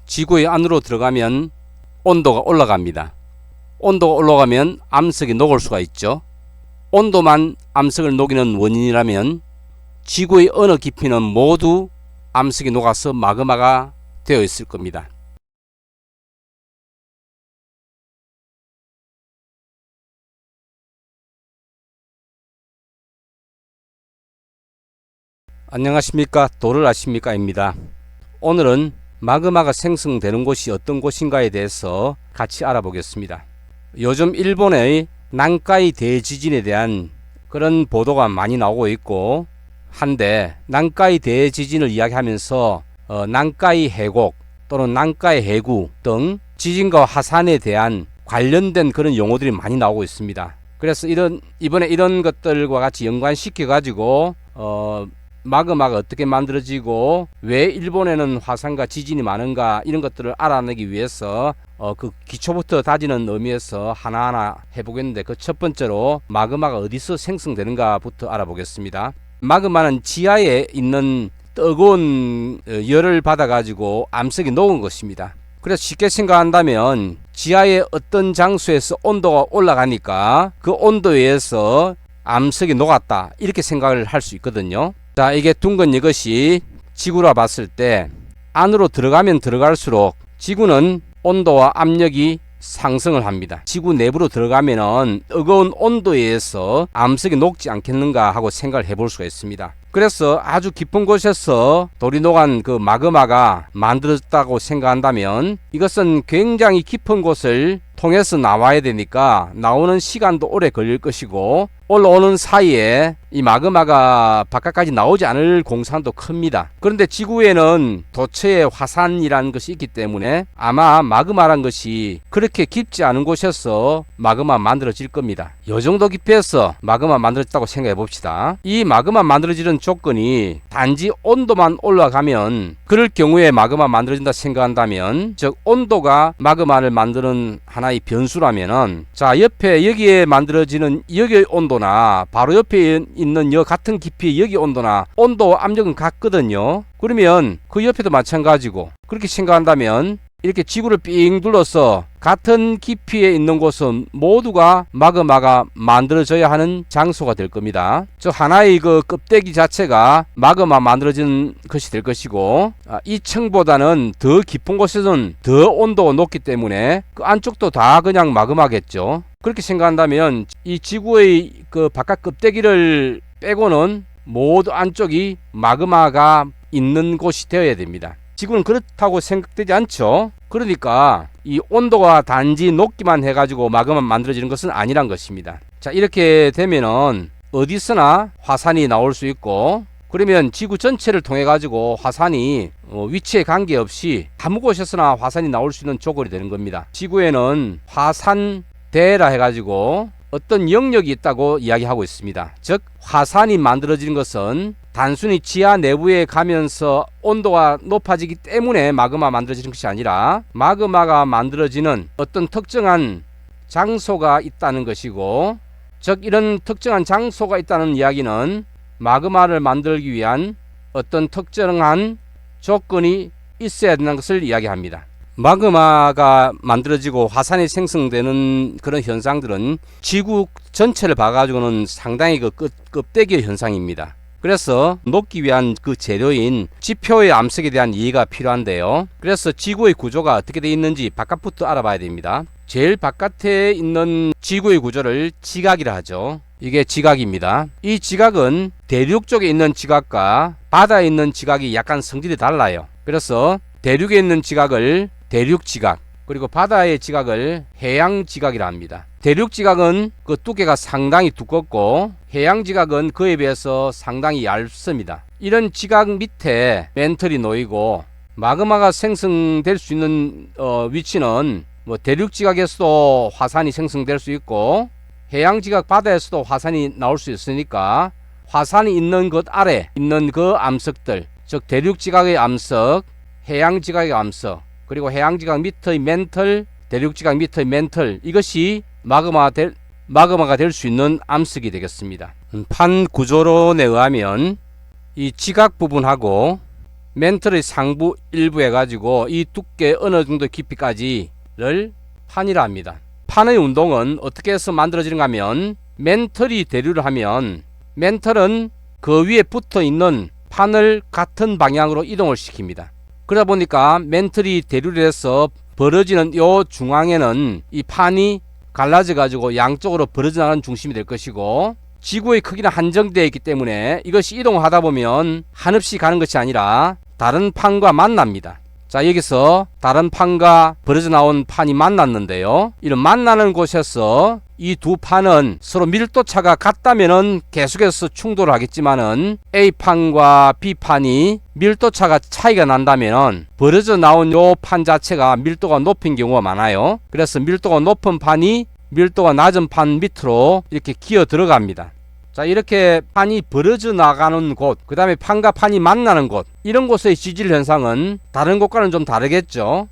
지구의 안으로 들어가면 온도가 올라갑니다. 온도가 올라가면 암석이 녹을 수가 있죠. 온도만 암석을 녹이는 원인이라면 지구의 어느 깊이는 모두 암석이 녹아서 마그마가 되어 있을 겁니다. 안녕하십니까, 도를 아십니까 입니다. 오늘은 마그마가 생성되는 곳이 어떤 곳인가에 대해서 같이 알아보겠습니다. 요즘 일본의 난카이 대지진에 대한 그런 보도가 많이 나오고 있고 한데, 난카이 대지진을 이야기하면서 난카이 해곡 또는 난카이 해구 등 지진과 화산에 대한 관련된 그런 용어들이 많이 나오고 있습니다. 그래서 이번에 이런 것들과 같이 연관시켜 가지고 마그마가 어떻게 만들어지고 왜 일본에는 화산과 지진이 많은가, 이런 것들을 알아내기 위해서 그 기초부터 다지는 의미에서 하나하나 해보겠는데, 그 첫 번째로 마그마가 어디서 생성되는가부터 알아보겠습니다. 마그마는 지하에 있는 뜨거운 열을 받아 가지고 암석이 녹은 것입니다. 그래서 쉽게 생각한다면 지하의 어떤 장소에서 온도가 올라가니까 그 온도에 의해서 암석이 녹았다, 이렇게 생각을 할 수 있거든요. 자, 이게 둥근 이것이 지구라 봤을 때 안으로 들어가면 들어갈수록 지구는 온도와 압력이 상승을 합니다. 지구 내부로 들어가면은 뜨거운 온도에 의해서 암석이 녹지 않겠는가 하고 생각을 해볼 수가 있습니다. 그래서 아주 깊은 곳에서 돌이 녹은 그 마그마가 만들어졌다고 생각한다면 이것은 굉장히 깊은 곳을 통해서 나와야 되니까 나오는 시간도 오래 걸릴 것이고, 올라오는 사이에 이 마그마가 바깥까지 나오지 않을 공산도 큽니다. 그런데 지구에는 도처에 화산이라는 것이 있기 때문에 아마 마그마란 것이 그렇게 깊지 않은 곳에서 마그마 만들어질 겁니다. 이 정도 깊이에서 마그마 만들어졌다고 생각해 봅시다. 이 마그마 만들어지는 조건이 단지 온도만 올라가면, 그럴 경우에 마그마 만들어진다 생각한다면, 즉 온도가 마그마를 만드는 하나의 변수라면은, 자, 옆에 여기에 만들어지는 여기의 온도나 바로 옆에 있는 여 같은 깊이의 여기 온도나 온도와 압력은 같거든요. 그러면 그 옆에도 마찬가지고, 그렇게 생각한다면 이렇게 지구를 삥 둘러서 같은 깊이에 있는 곳은 모두가 마그마가 만들어져야 하는 장소가 될 겁니다. 즉 하나의 그 껍데기 자체가 마그마 만들어진 것이 될 것이고, 이 층보다는 더 깊은 곳에서는 더 온도가 높기 때문에 그 안쪽도 다 그냥 마그마겠죠. 그렇게 생각한다면 이 지구의 그 바깥 껍데기를 빼고는 모두 안쪽이 마그마가 있는 곳이 되어야 됩니다. 지구는 그렇다고 생각되지 않죠. 그러니까 이 온도가 단지 녹기만 해가지고 마그마 만들어지는 것은 아니란 것입니다. 자, 이렇게 되면은 어디서나 화산이 나올 수 있고, 그러면 지구 전체를 통해 가지고 화산이 위치에 관계없이 아무 곳에서나 화산이 나올 수 있는 조건이 되는 겁니다. 지구에는 화산대라 해가지고 어떤 영역이 있다고 이야기하고 있습니다. 즉 화산이 만들어지는 것은 단순히 지하 내부에 가면서 온도가 높아지기 때문에 마그마 만들어지는 것이 아니라 마그마가 만들어지는 어떤 특정한 장소가 있다는 것이고, 즉 이런 특정한 장소가 있다는 이야기는 마그마를 만들기 위한 어떤 특정한 조건이 있어야 된다는 것을 이야기합니다. 마그마가 만들어지고 화산이 생성되는 그런 현상들은 지구 전체를 봐가지고는 상당히 그 껍데기의 현상입니다. 그래서 녹기 위한 그 재료인 지표의 암석에 대한 이해가 필요한데요. 그래서 지구의 구조가 어떻게 되어 있는지 바깥부터 알아봐야 됩니다. 제일 바깥에 있는 지구의 구조를 지각이라 하죠. 이게 지각입니다. 이 지각은 대륙 쪽에 있는 지각과 바다에 있는 지각이 약간 성질이 달라요. 그래서 대륙에 있는 지각을 대륙 지각, 그리고 바다의 지각을 해양 지각이라 합니다. 대륙 지각은 그 두께가 상당히 두껍고 해양 지각은 그에 비해서 상당히 얇습니다. 이런 지각 밑에 멘틀이 놓이고 마그마가 생성될 수 있는 위치는 뭐 대륙 지각에서도 화산이 생성될 수 있고 해양 지각 바다에서도 화산이 나올 수 있으니까 화산이 있는 것 아래 있는 그 암석들, 즉 대륙 지각의 암석, 해양 지각의 암석, 그리고 해양 지각 밑의 멘틀, 대륙 지각 밑의 멘틀, 이것이 마그마가 될 수 있는 암석이 되겠습니다. 판 구조론에 의하면 이 지각 부분하고 멘틀의 상부 일부 해가지고 이 두께 어느 정도 깊이까지를 판이라 합니다. 판의 운동은 어떻게 해서 만들어지는가 하면, 멘틀이 대류를 하면 멘틀은 그 위에 붙어 있는 판을 같은 방향으로 이동을 시킵니다. 그러다 보니까 멘틀이 대류를 해서 벌어지는 요 중앙에는 이 판이 갈라져 가지고 양쪽으로 벌어져 나가는 중심이 될 것이고, 지구의 크기는 한정되어 있기 때문에 이것이 이동하다 보면 한없이 가는 것이 아니라 다른 판과 만납니다. 자, 여기서 다른 판과 벌어져 나온 판이 만났는데요, 이런 만나는 곳에서 이 두 판은 서로 밀도차가 같다면은 계속해서 충돌을 하겠지만은 A판과 B판이 밀도차가 차이가 난다면은 벌어져 나온 요 판 자체가 밀도가 높은 경우가 많아요. 그래서 밀도가 높은 판이 밀도가 낮은 판 밑으로 이렇게 기어 들어갑니다. 자, 이렇게 판이 벌어져 나가는 곳, 그 다음에 판과 판이 만나는 곳, 이런 곳의 지질 현상은 다른 곳과는 좀 다르겠죠.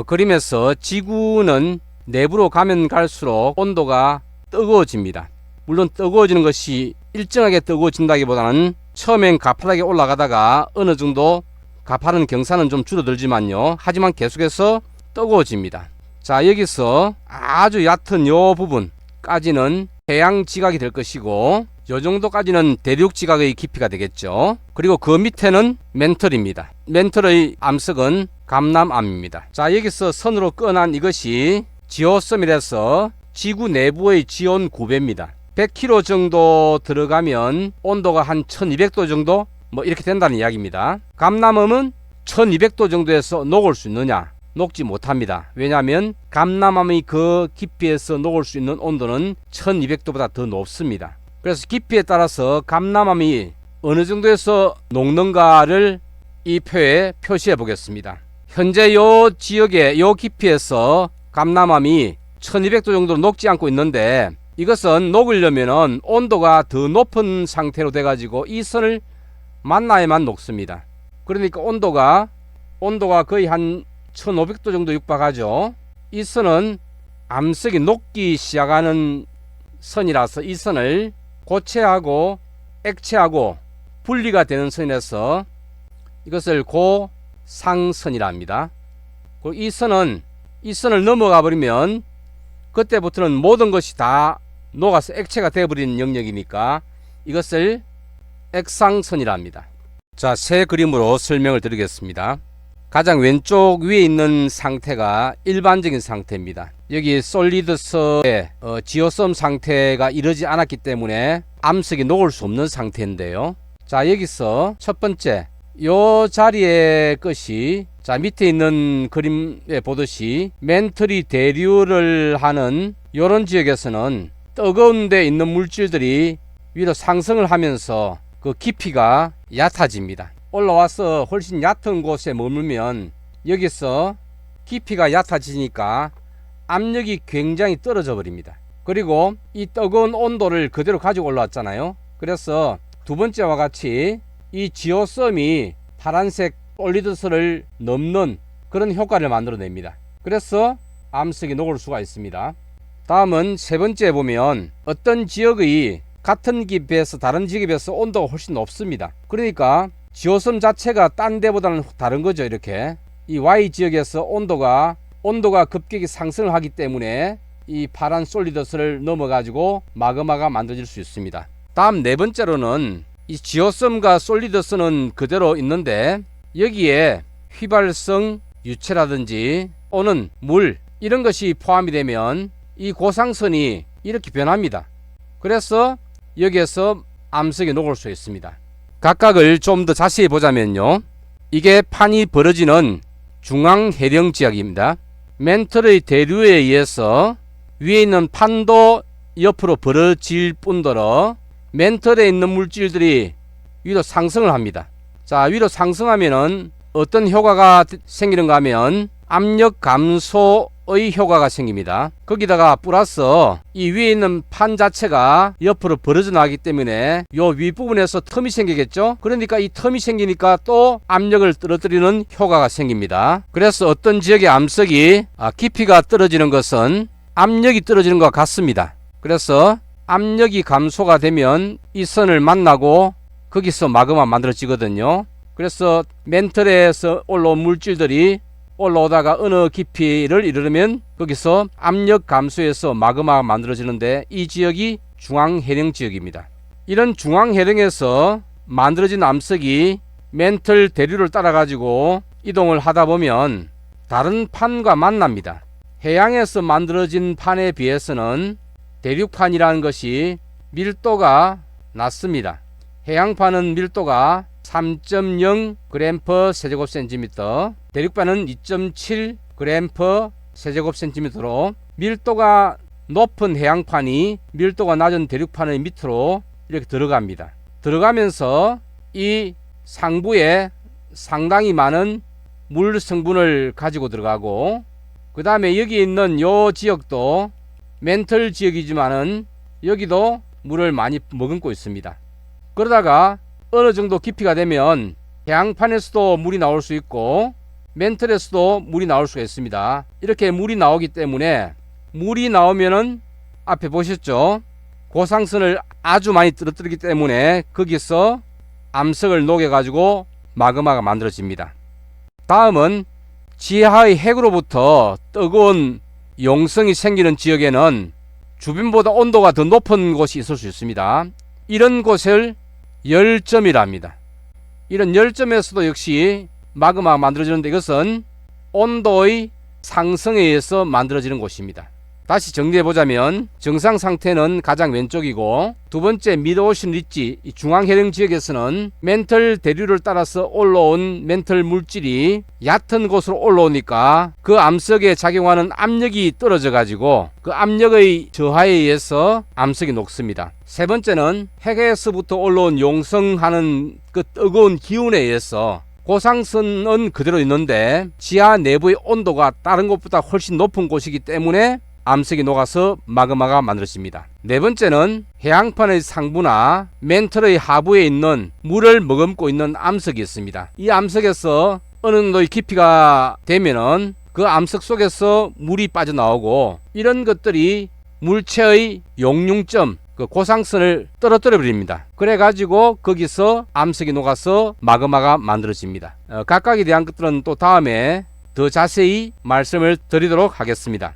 그림에서 지구는 내부로 가면 갈수록 온도가 뜨거워집니다. 물론 뜨거워지는 것이 일정하게 뜨거워진다기보다는 처음엔 가파르게 올라가다가 어느 정도 가파른 경사는 좀 줄어들지만요, 하지만 계속해서 뜨거워집니다. 자, 여기서 아주 얕은 요 부분까지는 해양 지각이 될 것이고, 요 정도까지는 대륙 지각의 깊이가 되겠죠. 그리고 그 밑에는 멘틀입니다. 멘틀의 암석은 감남암입니다. 자, 여기서 선으로 끄어난 이것이 지오섬이라서 지구 내부의 지온 구배입니다. 100km 정도 들어가면 온도가 한 1200도 정도 뭐 이렇게 된다는 이야기입니다. 감남암은 1200도 정도에서 녹을 수 있느냐? 녹지 못합니다. 왜냐하면 감남암의 그 깊이에서 녹을 수 있는 온도는 1200도보다 더 높습니다. 그래서 깊이에 따라서 감남암이 어느 정도에서 녹는가를 이 표에 표시해 보겠습니다. 현재 요 지역의 요 깊이에서 감남암이 1200도 정도로 녹지 않고 있는데, 이것은 녹으려면 온도가 더 높은 상태로 돼 가지고 이 선을 만나야만 녹습니다. 그러니까 온도가 거의 한 1500도 정도 육박하죠. 이 선은 암석이 녹기 시작하는 선이라서 이 선을 고체하고 액체하고 분리가 되는 선에서 이것을 고상선이라 합니다. 그리고 이 선을 넘어가 버리면 그때부터는 모든 것이 다 녹아서 액체가 되어버리는 영역이니까 이것을 액상선이라 합니다. 자, 새 그림으로 설명을 드리겠습니다. 가장 왼쪽 위에 있는 상태가 일반적인 상태입니다. 여기 솔리드스의 지오섬 상태가 이르지 않았기 때문에 암석이 녹을 수 없는 상태인데요. 자, 여기서 첫 번째 요 자리의 것이, 자, 밑에 있는 그림에 보듯이 멘틀이 대류를 하는 요런 지역에서는 뜨거운 데 있는 물질들이 위로 상승을 하면서 그 깊이가 얕아집니다. 올라와서 훨씬 얕은 곳에 머물면 여기서 깊이가 얕아지니까 압력이 굉장히 떨어져 버립니다. 그리고 이 뜨거운 온도를 그대로 가지고 올라왔잖아요. 그래서 두 번째와 같이 이 지오섬이 파란색 솔리드스를 넘는 그런 효과를 만들어냅니다. 그래서 암석이 녹을 수가 있습니다. 다음은 세 번째 보면 어떤 지역의 같은 깊이에서 다른 지역에 비해서 온도가 훨씬 높습니다. 그러니까 지오섬 자체가 딴 데보다는 다른 거죠. 이렇게 이 Y지역에서 온도가 급격히 상승을 하기 때문에 이 파란 솔리드스를 넘어 가지고 마그마가 만들어질 수 있습니다. 다음 네 번째로는 이 지오섬과 솔리드스는 그대로 있는데 여기에 휘발성 유체라든지 또는 물 이런 것이 포함이 되면 이 고상선이 이렇게 변합니다. 그래서 여기에서 암석이 녹을 수 있습니다. 각각을 좀 더 자세히 보자면요, 이게 판이 벌어지는 중앙해령 지역입니다. 멘틀의 대류에 의해서 위에 있는 판도 옆으로 벌어질 뿐더러 멘틀에 있는 물질들이 위로 상승을 합니다. 자, 위로 상승하면은 어떤 효과가 생기는가 하면 압력 감소의 효과가 생깁니다. 거기다가 플러스 이 위에 있는 판 자체가 옆으로 벌어져 나가기 때문에 요 윗부분에서 텀이 생기겠죠. 그러니까 이 텀이 생기니까 또 압력을 떨어뜨리는 효과가 생깁니다. 그래서 어떤 지역의 암석이 깊이가 떨어지는 것은 압력이 떨어지는 것과 같습니다. 그래서 압력이 감소가 되면 이 선을 만나고 거기서 마그마 만들어지거든요. 그래서 멘틀에서 올라온 물질들이 올라오다가 어느 깊이를 이르르면 거기서 압력 감소해서 마그마가 만들어지는데 이 지역이 중앙해령 지역입니다. 이런 중앙해령에서 만들어진 암석이 멘틀 대류를 따라 가지고 이동을 하다 보면 다른 판과 만납니다. 해양에서 만들어진 판에 비해서는 대륙판이라는 것이 밀도가 낮습니다. 해양판은 밀도가 3.0g 세제곱센티미터, 대륙판은 2.7g 세제곱센티미터로 밀도가 높은 해양판이 밀도가 낮은 대륙판의 밑으로 이렇게 들어갑니다. 들어가면서 이 상부에 상당히 많은 물 성분을 가지고 들어가고, 그 다음에 여기 있는 요 지역도 멘틀 지역이지만은 여기도 물을 많이 머금고 있습니다. 그러다가 어느 정도 깊이가 되면 해양판에서도 물이 나올 수 있고 멘틀에서도 물이 나올 수가 있습니다. 이렇게 물이 나오기 때문에, 물이 나오면은 앞에 보셨죠? 고상선을 아주 많이 떨어뜨리기 때문에 거기서 암석을 녹여 가지고 마그마가 만들어집니다. 다음은 지하의 핵으로부터 뜨거운 용성이 생기는 지역에는 주변보다 온도가 더 높은 곳이 있을 수 있습니다. 이런 곳을 열점이라 합니다. 이런 열점에서도 역시 마그마가 만들어지는데 이것은 온도의 상승에 의해서 만들어지는 곳입니다. 다시 정리해보자면 정상 상태는 가장 왼쪽이고, 두 번째 미드오션 리지 중앙해령 지역에서는 멘틀 대류를 따라서 올라온 멘틀 물질이 얕은 곳으로 올라오니까 그 암석에 작용하는 압력이 떨어져 가지고 그 압력의 저하에 의해서 암석이 녹습니다. 세 번째는 핵에서부터 올라온 용성하는 그 뜨거운 기운에 의해서 고상선은 그대로 있는데 지하 내부의 온도가 다른 곳보다 훨씬 높은 곳이기 때문에 암석이 녹아서 마그마가 만들어집니다. 네 번째는 해양판의 상부나 멘틀의 하부에 있는 물을 머금고 있는 암석이 있습니다. 이 암석에서 어느 정도의 깊이가 되면은 그 암석 속에서 물이 빠져나오고, 이런 것들이 물체의 용융점, 그 고상선을 떨어뜨려 버립니다. 그래 가지고 거기서 암석이 녹아서 마그마가 만들어집니다. 각각에 대한 것들은 또 다음에 더 자세히 말씀을 드리도록 하겠습니다.